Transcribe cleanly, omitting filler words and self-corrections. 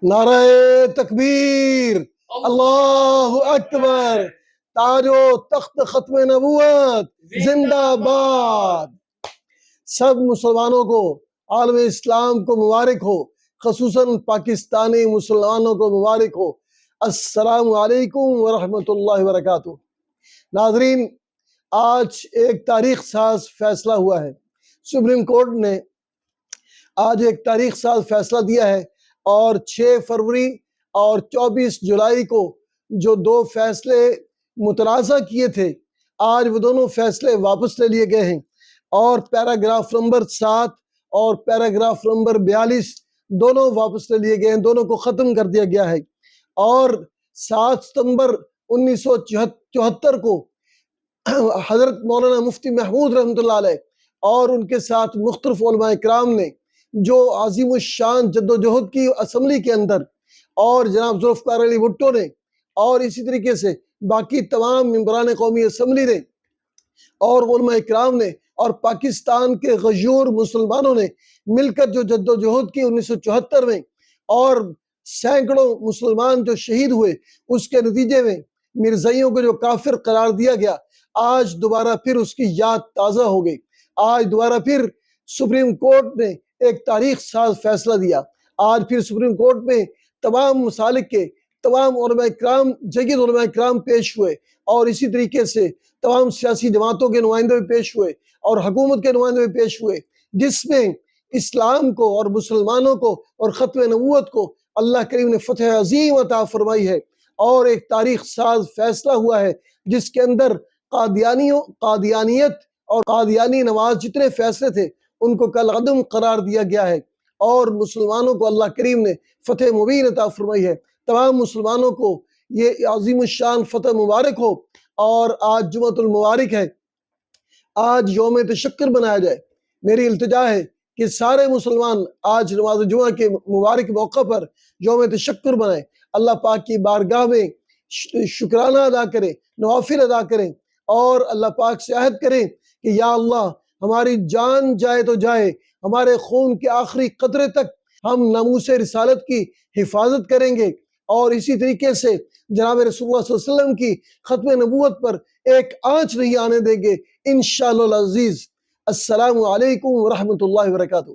نعرہ تکبیر، اللہ اکبر، تاج و تخت ختم نبوت زندہ باد۔ سب مسلمانوں کو، عالم اسلام کو مبارک ہو، خصوصاً پاکستانی مسلمانوں کو مبارک ہو۔ السلام علیکم ورحمۃ اللہ وبرکاتہ۔ ناظرین، آج ایک تاریخ ساز فیصلہ ہوا ہے۔ سپریم کورٹ نے آج ایک تاریخ ساز فیصلہ دیا ہے، اور 6 فروری اور 24 جولائی کو جو 2 فیصلے متنازع کیے تھے، آج وہ دونوں فیصلے واپس لے لیے گئے ہیں، اور پیراگراف نمبر 7 اور پیراگراف نمبر 42 دونوں واپس لے لیے گئے ہیں، دونوں کو ختم کر دیا گیا ہے۔ اور 7 ستمبر 1974 کو حضرت مولانا مفتی محمود رحمۃ اللہ علیہ اور ان کے ساتھ مختلف علماء کرام نے جو عظیم الشان جدوجہد کی اسمبلی کے اندر، اور جناب ذوالفقار علی بھٹو نے، اور اسی طریقے سے باقی تمام ممبران قومی اسمبلی نے، اور علماء کرام نے، اور پاکستان کے غیور مسلمانوں نے مل کر جو جدوجہد کی 1974 میں، اور سینکڑوں مسلمان جو شہید ہوئے، اس کے نتیجے میں مرزائیوں کو جو کافر قرار دیا گیا، آج دوبارہ پھر اس کی یاد تازہ ہو گئی۔ آج دوبارہ پھر سپریم کورٹ نے ایک تاریخ ساز فیصلہ دیا۔ آج پھر سپریم کورٹ میں تمام مسالک کے تمام علماء کرام، جید علماء کرام پیش ہوئے، اور اسی طریقے سے تمام سیاسی جماعتوں کے نمائندے بھی پیش ہوئے، اور حکومت کے نمائندے بھی پیش ہوئے، جس میں اسلام کو اور مسلمانوں کو اور ختم نبوت کو اللہ کریم نے فتح عظیم عطا فرمائی ہے۔ اور ایک تاریخ ساز فیصلہ ہوا ہے جس کے اندر قادیانیت اور قادیانی نواز جتنے فیصلے تھے ان کو کالعدم قرار دیا گیا ہے، اور مسلمانوں کو اللہ کریم نے فتح مبین عطا فرمائی ہے۔ تمام مسلمانوں کو یہ عظیم الشان فتح مبارک ہو۔ اور آج جمعۃ المبارک ہے، آج یوم تشکر منایا جائے۔ میری التجا ہے کہ سارے مسلمان آج نماز جمعہ کے مبارک موقع پر یوم تشکر منائیں، اللہ پاک کی بارگاہ میں شکرانہ ادا کریں، نوافل ادا کریں، اور اللہ پاک سے عہد کریں کہ یا اللہ، ہماری جان جائے تو جائے، ہمارے خون کے آخری قطرے تک ہم ناموس رسالت کی حفاظت کریں گے، اور اسی طریقے سے جناب رسول اللہ صلی اللہ علیہ وسلم کی ختم نبوت پر ایک آنچ نہیں آنے دیں گے انشاءاللہ العزیز۔ السلام علیکم ورحمۃ اللہ وبرکاتہ۔